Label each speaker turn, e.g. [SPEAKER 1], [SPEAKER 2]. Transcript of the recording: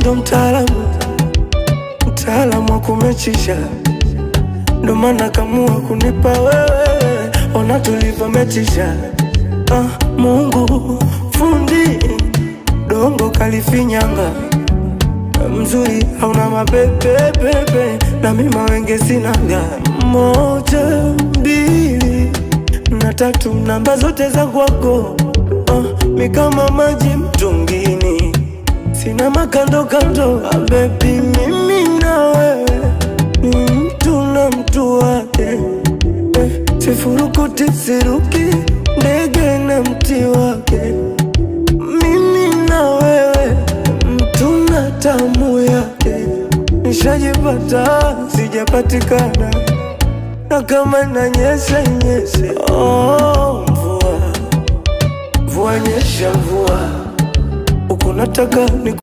[SPEAKER 1] ndo mtaalamu wa kumechisha, ndo maana kamua kunipa wewe, ona tulivyometisha. Mungu fundi dongo kalifinyanga, mzuri hauna mapepe na mima wenge sinaga. 1, 2 na 3 namba zote za kwako, mi kama maji mtungini, sina makando kando. Baby mimi na wewe ni mtu na mtu wake, sifurukuti siruki ndege na mti wake. Mimi na wewe mtu na tamu yake, nishajipata sijapatikana, na kama nanyesha nyeshe. Mvua nyesha mvua, uko nataka ni